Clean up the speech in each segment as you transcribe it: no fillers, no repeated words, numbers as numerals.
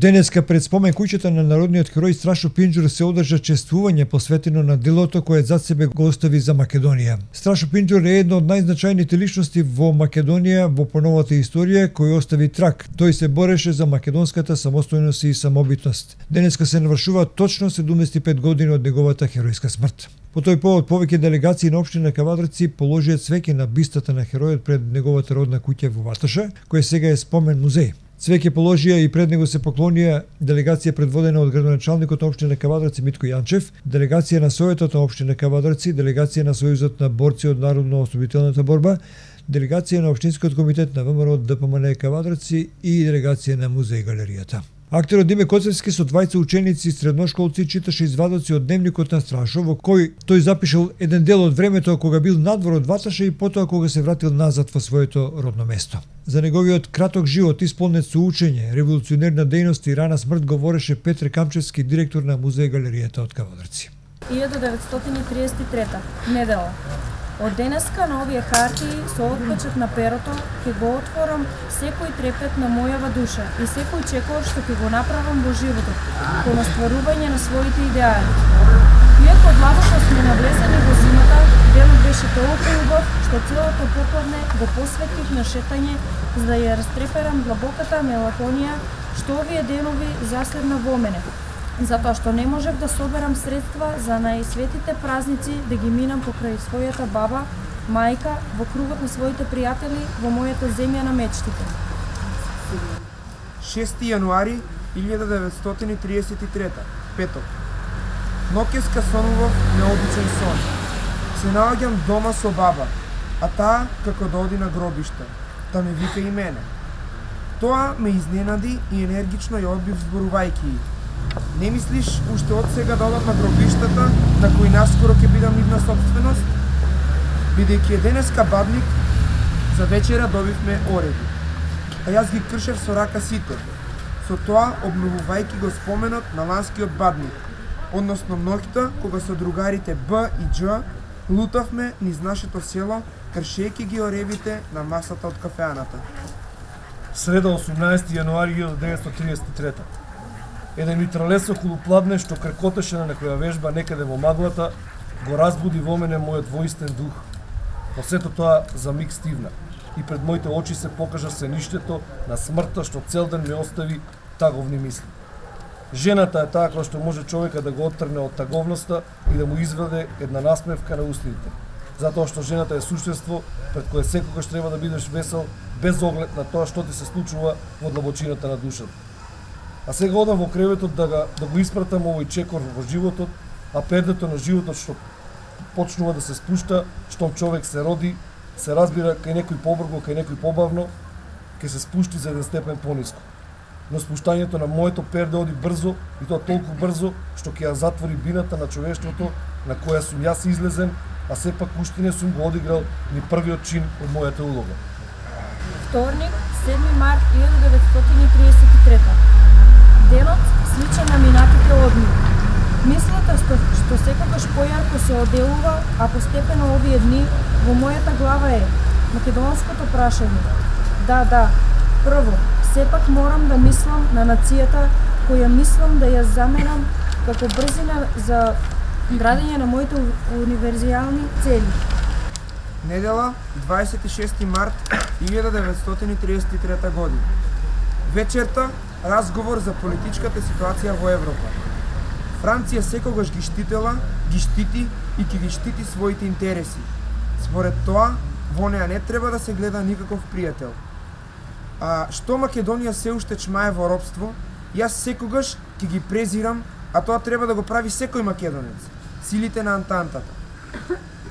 Денеска пред спомен куќата на народниот херој Страшо Пинџур се одржа чествување посветено на делото кое зад себе го остави за Македонија. Страшо Пинџур е една од најзначајните личности во Македонија во поновата историја кој остави трак. Тој се бореше за македонската самостојност и самобитност. Денеска се навршува точно 75 години од неговата херојска смрт. По тој повод повеќе делегации на општина Кавадарци положија цвеќе на бистата на херојот пред неговата родна куќа во Ваташа, која сега е спомен музеј. Цвеќе положија и пред него се поклонија делегација предводена од градоначалникот на општина Кавадарци Митко Јанчев, делегација на Советот на општина Кавадарци, делегација на Сојузот на борци од народно-ослободителната борба, делегација на општинскиот комитет на ВМРО ДПМН Кавадарци и делегација на музеј галеријата. Актерот Диме Коцевски со двајца ученици и средношколци читаше извадоци од дневникот на Страшо, во кој тој запишал еден дел од времето кога бил надвор од Ваташа и потоа кога се вратил назад во своето родно место. За неговиот краток живот исполнет со учење, револуционерна дејност и рана смрт говореше Петре Камчевски, директор на музеј галеријата од Кавадарци. 1933 недела. Од денеска на овие хартии со отпечат на перото ќе го отворам секој трепет на мојава душа и секој чекор што ќе го направам во животот кон остварување на своите идеали. Иако длабоко сме навлезени во зимата, денот беше толку убав што целото попладне го посветив на шетање за да ја растреперам длабоката мелахонија што овие денови заседна во мене. Затоа што не можев да соберам средства за најсветите празници да ги минам покрај својата баба, мајка, во кругот на своите пријатели во мојата земја на мечтите. 6 јануари 1933, петок. Ноќеска сонував необичен сон. Се наоѓам дома со баба, а таа како да оди на гробиште, да ме вика и мене. Тоа ме изненади и енергично ја одбив зборувајќи. Не мислиш уште од сега да одат на гробиштата на кои наскоро ќе бидам нивна собственост? Бидејќи е денеска бадник, за вечера добивме ореди. А јас ги кршев со рака сите, со тоа обновувајќи го споменот на ланскиот бадник, односно ноќта кога со другарите Б и Дж лутавме низ нашето село, кршејќи ги оревите на масата од кафеаната. Среда 18 јануари 1933. Еден митралес околу пладне што кркотеше на некоја вежба некаде во маглата, го разбуди во мене мојот воистен дух. Но сето тоа за миг стивна и пред моите очи се покажа сеништето на смртта што цел ден ме остави таговни мисли. Жената е таа која што може човека да го оттрне од таговноста и да му изведе една насмевка на устните. Затоа што жената е суштество пред кое секогаш треба да бидеш весел без оглед на тоа што ти се случува во длабочината на душата. А сега одам во креветот да го испратам овој чекор во животот, а пердето на животот што почнува да се спушта, штом човек се роди, се разбира кај некој побрзо, кај некој побавно, ќе се спушти за еден степен пониско. Но спуштањето на моето перде оди брзо и тоа толку брзо што ќе ја затвори бината на човештвото на која сум јас излезен, а сепак уште не сум го одиграл ни првиот чин од мојата улога. Вторник, 7 март 1933. Денот сличен на минатите одни. Мислата што секогаш појарко се оделува, а постепено овие дни во мојата глава е македонското прашање. Да, прво, сепак морам да мислам на нацијата која мислам да ја заменам како брзина за градење на моите универзијални цели. Недела, 26 март 1933 година. Вечерта, разговор за политичката ситуација во Европа. Франција секогаш ги штитела, ги штити и ќе ги штити своите интереси. Според тоа, во неа не треба да се гледа никаков пријател. А што Македонија се уште чмае во робство, јас секогаш ќе ги презирам, а тоа треба да го прави секој македонец, силите на Антантата.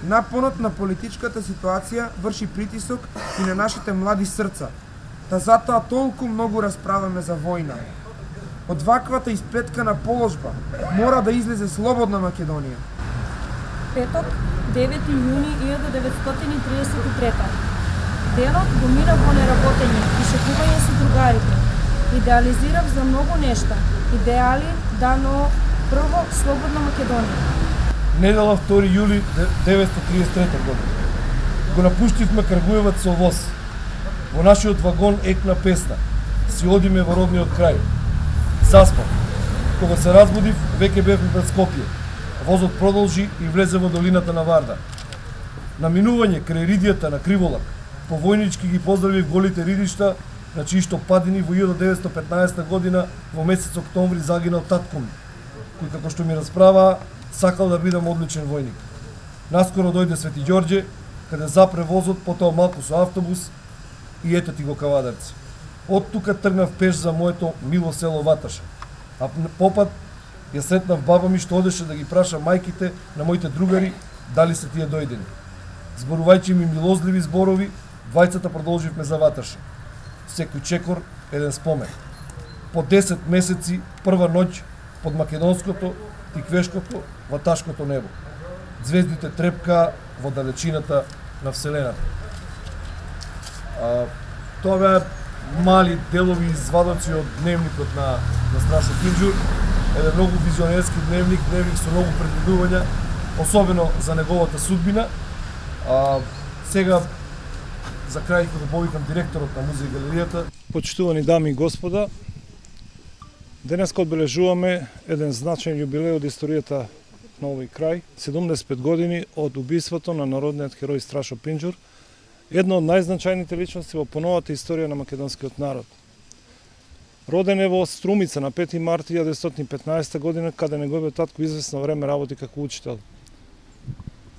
Напонот на политичката ситуација врши притисок и на нашите млади срца, та затоа толку многу расправаме за војна. Од ваквата исплеткана положба мора да излезе слободна Македонија. Петок, 9 јуни 1933. Денот го минав во неработење и шетување со другарите. Идеализирав за многу нешта. Идеали, да, но прво слободна Македонија. Недела 2 јули 1933 година. Го напуштивме Крагуевац со воз. Во нашиот вагон екна песна. Си одиме во родниот крај. Заспав. Кога се разбудив, веќе бевме пред Скопје. Возот продолжи и влезе во долината на Вардар. На минување крај ридијата на Криволак, повојнички ги поздравив голите ридишта, на чии што падини во 1915 година во месец октомври загинал татко ми, кој како што ми расправаа, сакал да бидам одличен војник. Наскоро дојде Свети Ѓорѓе, каде запре возот, потоа малку со автобус и ете ти го Кавадарци. Од тука тргнав пеш за моето мило село Ваташа. А попат ја сретнав баба ми што одеше да ги праша мајките на моите другари дали се тие дојдени. Зборувајќи ми милозливи зборови, двајцата продолживме за Ваташа. Секој чекор еден спомен. По 10 месеци, прва ноќ под македонското, тиквешкото, ваташкото небо. Звездите трепка во далечината на Вселената. Тоа беа мали делови извадоци од дневникот на Страшо Пинџур. Еден многу визионерски дневник со многу предвидувања, особено за неговата судбина. Сега, за крај, кога повикам директорот на музеј и галеријата. Почитувани дами и господа, денеска одбележуваме еден значаен јубилеј од историјата на овој крај, 75 години од убиството на народниот херој Страшо Пинџур, една од најзначајните личности во поновата историја на македонскиот народ. Роден е во Струмица на 5 март 1915 година, каде неговиот татко извесно време работи како учител.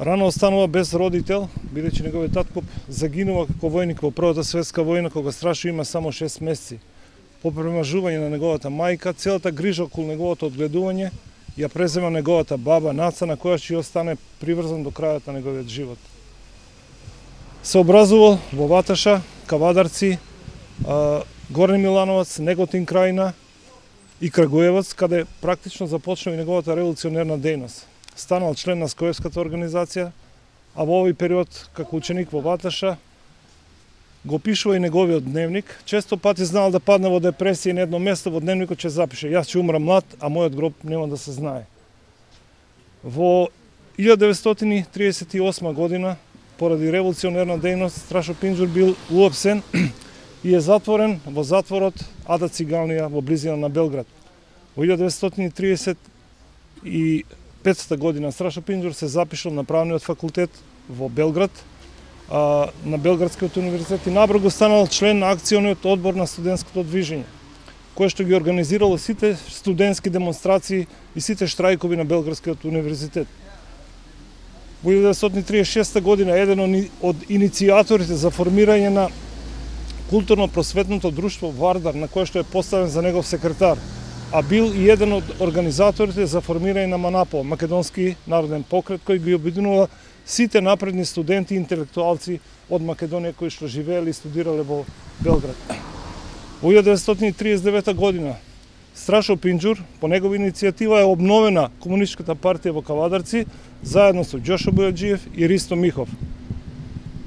Рано останува без родител, бидејќи неговиот татко загинува како војник во Првата светска војна, кога Страшо има само 6 месеци. По премажување на неговата мајка, целата грижа околу неговото одгледување ја презема неговата баба Наца, на која ќе остане приврзан до крајот на неговиот живот. Се образувал во Ваташа, Кавадарци, Горни Милановац, Неготин крајна и Крагуевац, каде практично започнува и неговата револуционерна дејност. Станал член на Скоевската организација, а во овој период, како ученик во Ваташа, го пишува и неговиот дневник. Често пати знал да падне во депресија и на едно место во дневникот ќе запише: јас ќе умрам млад, а мојот гроб нема да се знае. Во 1938 година, поради револуционерна дејност, Страшо Пинџур бил уапсен и е затворен во затворот Ада Циганлија во близина на Белград. Во 1935 година Страшо Пинџур се запишал на правниот факултет во Белград, на Белградскиот универзитет, и набрзо станал член на акциониот одбор на студентското движење, кој што ги организирало сите студентски демонстрации и сите штрајкови на Белградскиот универзитет. Во 1936 година еден од иницијаторите за формирање на културно-просветното друштво Вардар, на кое што е поставен за негов секретар, а бил и еден од организаторите за формирање на МАНАПО, Македонски народен покрет, кој ги обединува сите напредни студенти и интелектуалци од Македонија кои што живееле и студирале во Белград. Во 1939 година Страшо Пинџур, по негова иницијатива, е обновена Комунистичката партија во Кавадарци, заедно со Ѓошо Бојаджиев и Ристо Михов.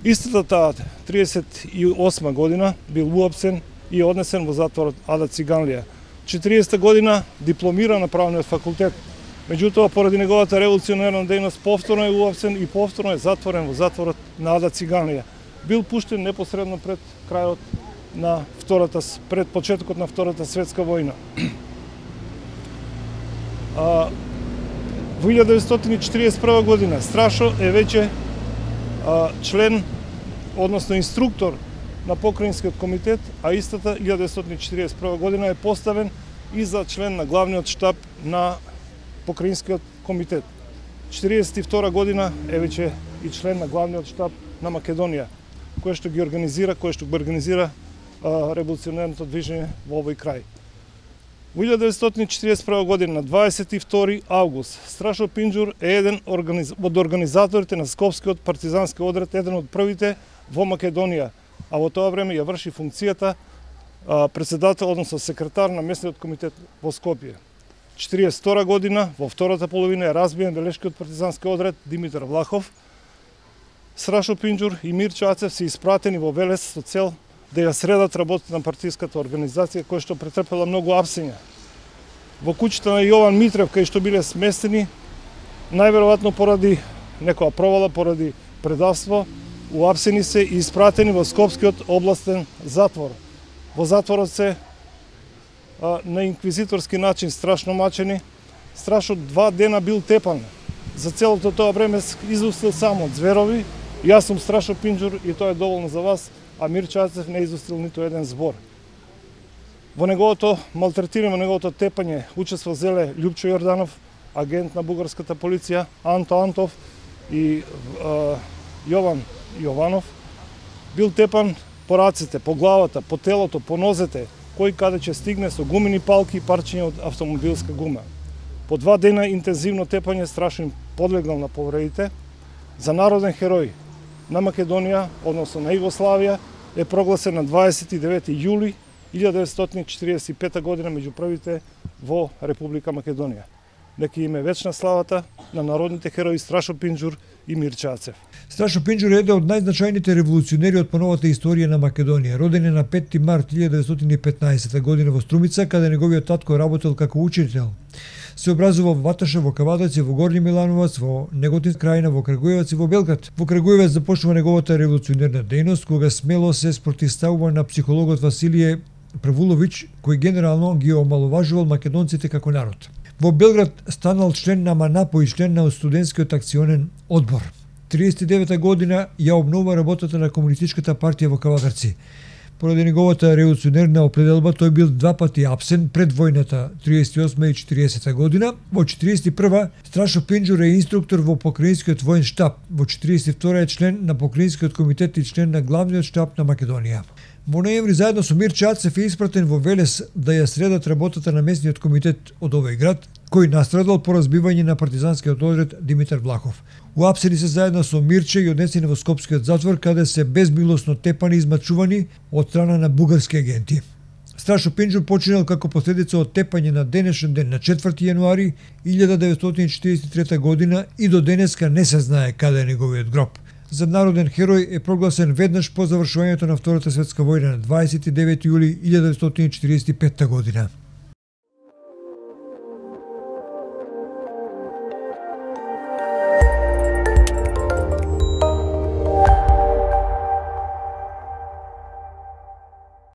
Истата таа 38 година бил уапсен и однесен во затворот Ада Циганлија. 40 година дипломира на правниот факултет. Меѓутоа, поради неговата револуционерна дејност, повторно е уапсен и повторно е затворен во затворот на Ада Циганлија. Бил пуштен непосредно пред крајот на пред почетокот на Втората светска војна. Во 1941 година Страшо е веќе член, односно инструктор на Покраинскиот комитет, а истата 1941 година е поставен и за член на главниот штаб на Покраинскиот комитет. 1942 година е веќе и член на главниот штаб на Македонија, кој што го организира револуционерното движење во овој крај. Во 1941 година, на 22 август, Страшо Пинџур е еден од организаторите на Скопскиот партизански одред, еден од првите во Македонија, а во тоа време ја врши функцијата председател, односно секретар на местниот комитет во Скопје. 1942 година, во втората половина, е разбиен белешкиот партизански одред Димитар Влахов. Страшо Пинџур и Мирчо Ацев се испратени во Велес со цел да ја средат работата на партиската организација, која што претрпела многу апсења. Во куќата на Јован Митрев, кај што биле сместени, најверојатно поради некоја провала, поради предавство, уапсени се и испратени во Скопскиот областен затвор. Во затворот се на инквизиторски начин страшно мачени. Страшно 2 дена бил тепан. За целото тоа време изустил само зверови. Јас сум Страшо Пинџур и тоа е доволно за вас, а Мир Чацев не изустил ниту еден збор. Во неговото малтретирање, во неговото тепање учествувал зеле Љупчо Јорданов, агент на бугарската полиција, Анто Антов и Јован Јованов. Бил тепан по раците, по главата, по телото, по нозете, кој каде ќе стигне со гумени палки и парчиња од автомобилска гума. По 2 дена интензивно тепање страшно им подлегнал на повредите. За народен херој на Македонија, односно на Југославија, е прогласен на 29. јули 1945 година меѓу првите во Република Македонија. Нека им е вечна славата на народните херои Страшо Пинџур и Мир Чацев. Страшо Пинџур е еден од најзначајните револуционери од поновата историја на Македонија. Роден е на 5. март 1915 година во Струмица, каде неговиот татко работел како учител. Се образува во Ваташа, во Кавадаци, во Горњи Милановац, во Неготинска крајна, во Крагуевац и во Белград. Во Крагуевац започнува неговата револуционерна дејност, кога смело се спротивставува на психологот Василије Правуловиќ, кој генерално ги омаловажувал македонците како народ. Во Белград станал член на МАНАПО и член на студентскиот акционен одбор. 39 година ја обнова работата на Комунистичката партија во Кавадарци. Поради неговата револуционерна определба, тој бил 2 пати апсен пред војната 38 и 40 година. Во 41 Страшо Пинџур е инструктор во Покраинскиот воен штаб. Во 42 е член на Покраинскиот комитет и член на главниот штаб на Македонија. Во ноември заедно со Мир Чацев е испратен во Велес да ја средат работата на местниот комитет од овој град, кој настрадал по разбивање на партизанскиот одред Димитар Влахов. Уапсени се заедно со Мирче и однесени во Скопскиот затвор, каде се безмилосно тепани и измачувани од страна на бугарски агенти. Страшо Пинџур починал како последица од тепање на денешен ден на 4. јануари 1943 година и до денеска не се знае каде е неговиот гроб. За народен херој е прогласен веднаш по завршувањето на Втората светска војна на 29 јули 1945 година.